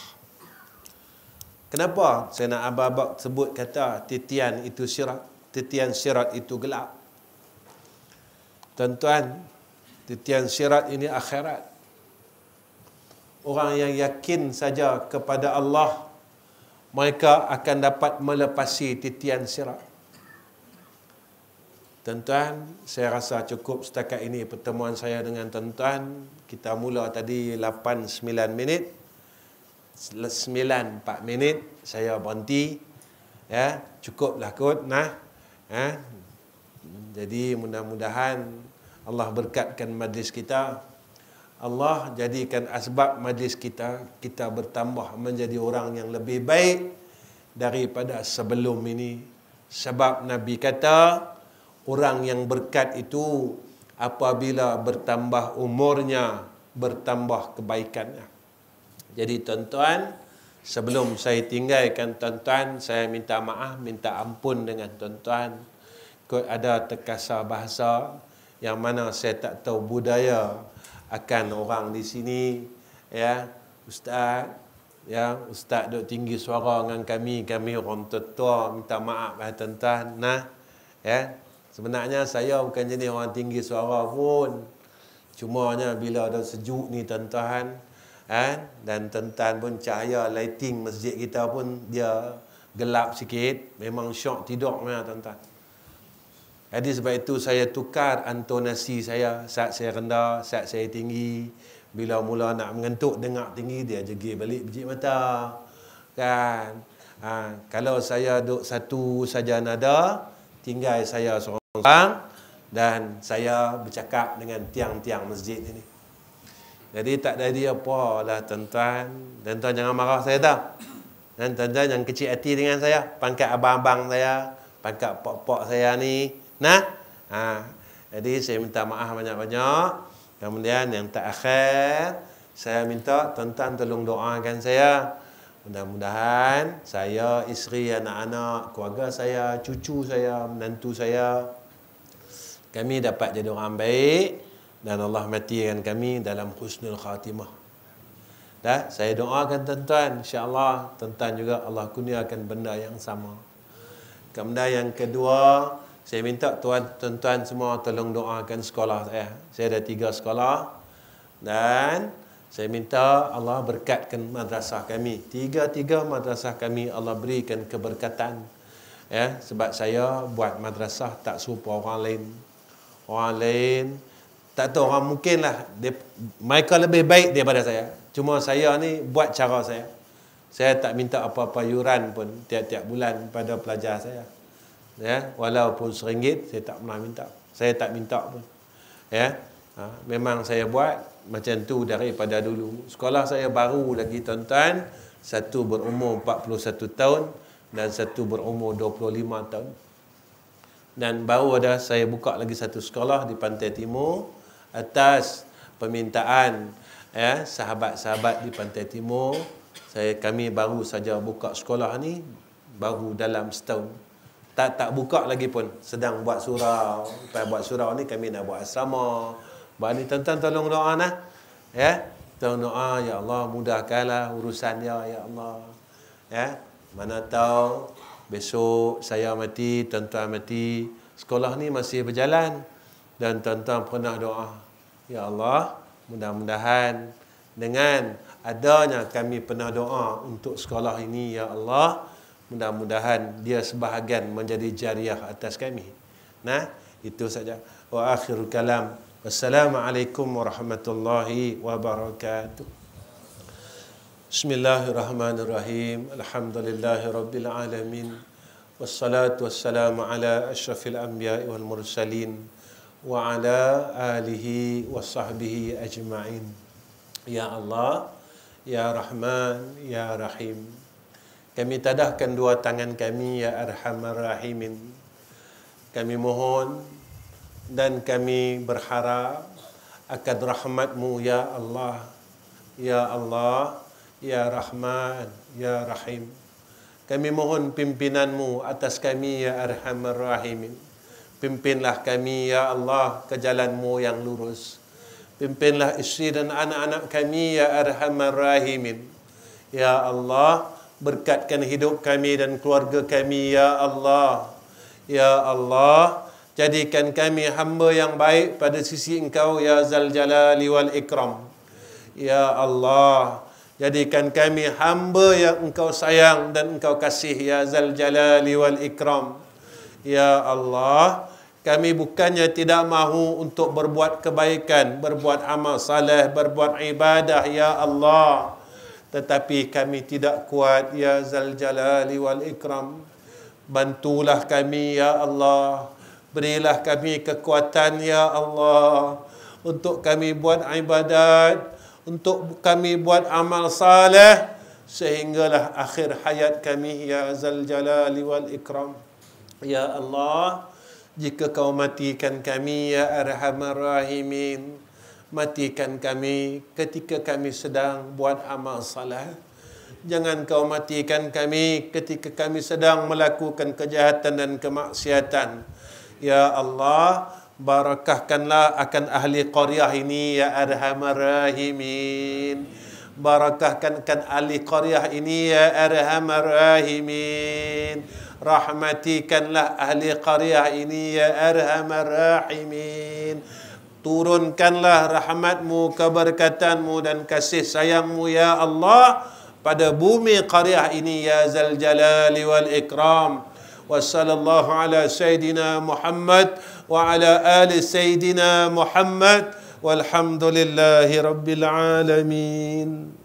Kenapa Sayyidina Abu Bakar sebut kata titian itu sirat, titian sirat itu gelap? Tuan-tuan, titian sirat ini akhirat. Orang yang yakin saja kepada Allah, mereka akan dapat melepasi titian sirat. Tuan-tuan, saya rasa cukup setakat ini pertemuan saya dengan tuan-tuan. Kita mula tadi 8-9 minit. 9-4 minit saya berhenti. Ya, cukuplah kot nah. Jadi mudah-mudahan Allah berkatkan majlis kita. Allah jadikan asbab majlis kita bertambah menjadi orang yang lebih baik daripada sebelum ini. Sebab Nabi kata, orang yang berkat itu apabila bertambah umurnya, bertambah kebaikannya. Jadi tuan-tuan, sebelum saya tinggalkan tuan-tuan, saya minta maaf, minta ampun dengan tuan-tuan. Kot ada terkasar bahasa yang mana saya tak tahu budaya akan orang di sini, ya, Ustaz, ya, Ustaz duk tinggi suara dengan kami orang tua, minta maaf tuan-tuan. Nah, ya, sebenarnya saya bukan jenis orang tinggi suara pun. Cumanya bila ada sejuk ni tuan-tuan, Dan tuan-tuan pun cahaya lighting masjid kita pun dia gelap sikit, memang syok tidur memang tuan-tuan. Jadi sebab itu saya tukar intonasi saya, saat saya rendah, saat saya tinggi. Bila mula nak mengantuk dengar tinggi, dia jegir balik biji mata. Kan? Kalau saya duduk satu saja nada, tinggal saya seorang dan saya bercakap dengan tiang-tiang masjid ini. Jadi tak jadi apa lah tuan-tuan. Dan tuan jangan marah saya tahu. Dan tuan-tuan yang kecil hati dengan saya, pangkat abang-abang saya, pangkat pok-pok saya ni. Jadi saya minta maaf banyak-banyak. Kemudian yang terakhir, saya minta tuan-tuan tolong doakan saya. Mudah-mudahan saya, isteri, anak-anak, keluarga saya, cucu saya, menantu saya, kami dapat jadi orang baik. Dan Allah matikan kami dalam husnul khatimah. Saya doakan tuan-tuan, insya-Allah tuan-tuan juga Allah kurniakan benda yang sama. Kemudian yang kedua, saya minta tuan-tuan semua tolong doakan sekolah saya. Saya ada 3 sekolah. Dan saya minta Allah berkatkan madrasah kami. 3 madrasah kami Allah berikan keberkatan. Sebab saya buat madrasah tak serupa orang lain. Orang lain tak tahu, orang mungkinlah mereka lebih baik daripada saya. Cuma saya ni buat cara saya. Saya tak minta apa-apa yuran pun tiap-tiap bulan pada pelajar saya. Walaupun RM1 saya tak pernah minta. Saya tak minta pun. Memang saya buat macam tu daripada dulu. Sekolah saya baru lagi tuan-tuan. Satu berumur 41 tahun dan satu berumur 25 tahun. Dan baru ada saya buka lagi satu sekolah di Pantai Timur atas permintaan sahabat-sahabat di Pantai Timur. Kami baru saja buka sekolah ni baru dalam setahun. Tak buka lagi pun, sedang buat surau. Lepas buat surau ni kami nak buat asrama. Buat ni tuan-tuan tolong doa nah. Tolong doa, ya Allah mudahkanlah urusan dia, ya Allah. Mana tahu besok saya mati, tuan-tuan mati, sekolah ni masih berjalan dan tuan-tuan pernah doa, ya Allah, mudah-mudahan dengan adanya kami pernah doa untuk sekolah ini, ya Allah, mudah-mudahan dia sebahagian menjadi jariah atas kami. Itu saja. Wa akhirul kalam. Wassalamualaikum warahmatullahi wabarakatuh. Bismillahirrahmanirrahim. Alhamdulillahirabbil alamin. Wassalatu wassalamu ala asyrafil anbiya'i wal mursalin wa ala alihi wa sahbihi ajma'in. Ya Allah, ya Rahman, ya Rahim. Kami tadahkan dua tangan kami, ya Arhamar Rahimin. Kami mohon dan kami berharap akan rahmat-Mu, ya Allah. Ya Allah, ya Rahman, ya Rahim. Kami mohon pimpinan-Mu atas kami, ya Arhamar Rahimin. Pimpinlah kami, ya Allah, ke jalan-Mu yang lurus. Pimpinlah isteri dan anak-anak kami, ya Arhamar Rahimin. Ya Allah, berkatkan hidup kami dan keluarga kami, ya Allah. Ya Allah, jadikan kami hamba yang baik pada sisi Engkau, ya Zal Jalali wal Ikram. Ya Allah, jadikan kami hamba yang Engkau sayang dan Engkau kasih, ya Zal Jalali wal Ikram. Ya Allah, kami bukannya tidak mahu untuk berbuat kebaikan, berbuat amal saleh, berbuat ibadah, ya Allah. Tetapi kami tidak kuat, ya Zal Jalali wal Ikram. Bantulah kami, ya Allah. Berilah kami kekuatan, ya Allah, untuk kami buat ibadat, untuk kami buat amal saleh, sehinggalah akhir hayat kami, ya Zal Jalali wal Ikram. Ya Allah, jika Kau matikan kami, ya Arhamar Rahimin, matikan kami ketika kami sedang buat amal salah. Jangan Kau matikan kami ketika kami sedang melakukan kejahatan dan kemaksiatan. Ya Allah, barakahkanlah akan ahli qaryah ini, ya Arhamar Rahimin. Barakahkan ahli qaryah ini, ya Arhamar Rahimin. Rahmatikanlah ahli qaryah ini, ya Arhamar Rahimin. turunkanlah rahmat-Mu, keberkatan-Mu dan kasih sayang-Mu ya Allah pada bumi qaryah ini ya Zal Jalali wal Ikram. Wa sallallahu ala Sayyidina Muhammad wa ala ali Sayyidina Muhammad walhamdulillahi rabbil alamin.